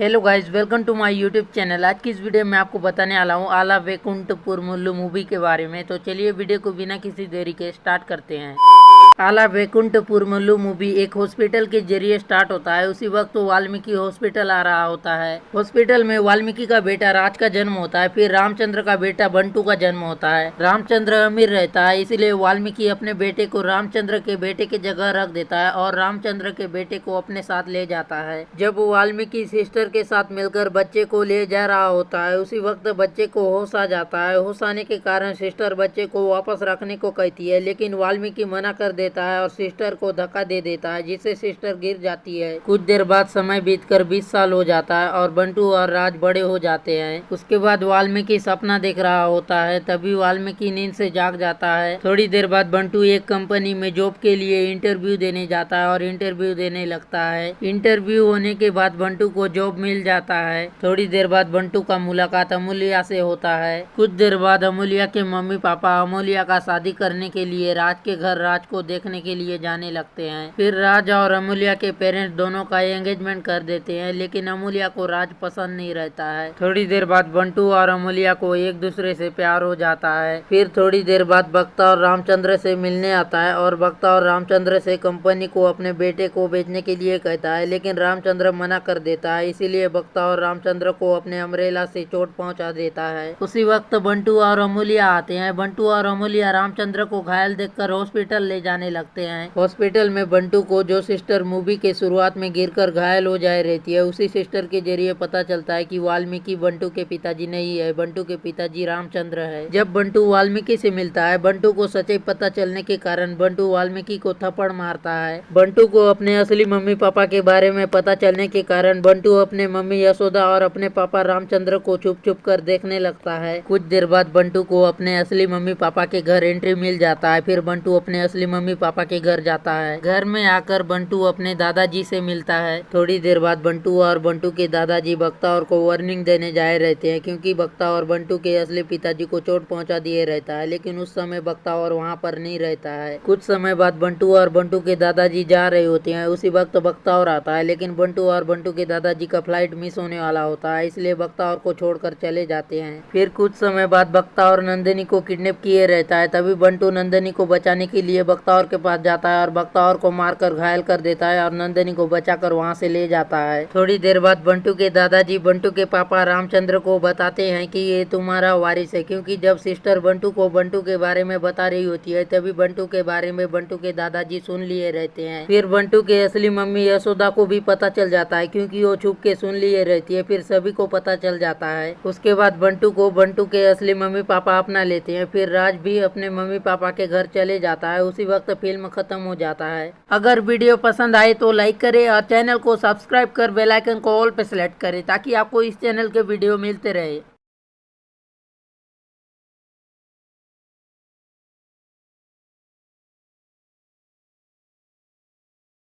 Hello guys, welcome to my YouTube channel. आज की इस वीडियो में आपको बताने वाला हूँ आला वैकुंठपुरमुल्लू मूवी के बारे में। तो चलिए वीडियो को बिना किसी देरी के स्टार्ट करते हैं। आला वैकुंठपुरमुल्लू मूवी एक हॉस्पिटल के जरिए स्टार्ट होता है। उसी वक्त तो वाल्मीकि हॉस्पिटल आ रहा होता है। हॉस्पिटल में वाल्मीकि का बेटा राज का जन्म होता है। फिर रामचंद्र का बेटा बंटू का जन्म होता है। रामचंद्र अमीर रहता है, इसलिए वाल्मीकि अपने बेटे को रामचंद्र के बेटे की जगह रख देता है और रामचंद्र के बेटे को अपने साथ ले जाता है। जब वो वाल्मीकि सिस्टर के साथ मिलकर बच्चे को ले जा रहा होता है, उसी वक्त बच्चे को होश आ जाता है। होश आने के कारण सिस्टर बच्चे को वापस रखने को कहती है, लेकिन वाल्मीकि मना कर देता है और सिस्टर को धक्का दे देता है, जिससे सिस्टर गिर जाती है। कुछ देर बाद समय बीतकर 20 साल हो जाता है और बंटू और राज बड़े हो जाते हैं। उसके बाद वाल्मीकि सपना देख रहा होता है, तभी वाल्मीकि नींद से जाग जाता है। थोड़ी देर बाद बंटू एक कंपनी में जॉब के लिए इंटरव्यू देने जाता है और इंटरव्यू देने लगता है। इंटरव्यू होने के बाद बंटू को जॉब मिल जाता है। थोड़ी देर बाद बंटू का मुलाकात अमूल्या से होता है। कुछ देर बाद अमूल्या के मम्मी पापा अमूल्या का शादी करने के लिए राज के घर राज को देखने के लिए जाने लगते हैं। फिर राज और अमूल्या के पेरेंट्स दोनों का एंगेजमेंट कर देते हैं, लेकिन अमूल्या को राज पसंद नहीं रहता है। थोड़ी देर बाद बंटू और अमूल्या को एक दूसरे से प्यार हो जाता है। फिर थोड़ी देर बाद बख्ता और रामचंद्र से मिलने आता है और बख्ता और रामचंद्र से कंपनी को अपने बेटे को बेचने के लिए कहता है, लेकिन रामचंद्र मना कर देता है। इसीलिए बख्ता और रामचंद्र को अपने अम्ब्रेला से चोट पहुंचा देता है। उसी वक्त बंटू और अमूल्या आते हैं। बंटू और अमूल्या रामचंद्र को घायल देखकर हॉस्पिटल ले जाने लगते हैं। हॉस्पिटल में बंटू को जो सिस्टर मूवी के शुरुआत में गिरकर घायल हो जाए रहती है, उसी सिस्टर के जरिए पता चलता है कि वाल्मीकि बंटू के पिताजी नहीं है, बंटू के पिताजी रामचंद्र है। जब बंटू वाल्मीकि से मिलता है, बंटू को सच्चाई पता चलने के कारण बंटू वाल्मीकि को थप्पड़ मारता है। बंटू को अपने असली मम्मी पापा के बारे में पता चलने के कारण बंटू अपने मम्मी यशोदा और अपने पापा रामचंद्र को छुप छुप कर देखने लगता है। कुछ देर बाद बंटू को अपने असली मम्मी पापा के घर एंट्री मिल जाता है। फिर बंटू अपने असली मम्मी पापा के घर जाता है। घर में आकर बंटू अपने दादाजी से मिलता है। थोड़ी देर बाद बंटू और बंटू के दादाजी बख्तावर को वार्निंग देने जाए रहते हैं, क्योंकि बख्तावर बंटू के असली पिताजी को चोट पहुंचा दिए रहता है, लेकिन उस समय बख्तावर वहां पर नहीं रहता है। कुछ समय बाद बंटू और बंटू के दादाजी जा रहे होते हैं। उसी वक्त बख्तावर आता है, लेकिन बंटू और बंटू के दादाजी का फ्लाइट मिस होने वाला होता है, इसलिए बख्तावर को छोड़कर चले जाते हैं। फिर कुछ समय बाद बख्तावर नंदिनी को किडनैप किए रहता है। तभी बंटू नंदिनी को बचाने के लिए बख्तावर के पास जाता है और बख्तावर को मारकर घायल कर देता है और नंदिनी को बचाकर वहां से ले जाता है। थोड़ी देर बाद बंटू के दादाजी बंटू के पापा रामचंद्र को बताते हैं कि ये तुम्हारा वारिस है, क्योंकि जब सिस्टर बंटू को बंटू के बारे में बता रही होती है, तभी बंटू के बारे में बंटू के दादाजी सुन लिए रहते हैं। फिर बंटू के असली मम्मी यशोदा को भी पता चल जाता है, क्योंकि वो छुप के सुन लिए रहती है। फिर सभी को पता चल जाता है। उसके बाद बंटू को बंटू के असली मम्मी पापा अपना लेते हैं। फिर राज भी अपने मम्मी पापा के घर चले जाता है। उसी वक्त फिल्म खत्म हो जाता है। अगर वीडियो पसंद आए तो लाइक करें और चैनल को सब्सक्राइब कर बेल आइकन को ऑल पे सेलेक्ट करें, ताकि आपको इस चैनल के वीडियो मिलते रहे।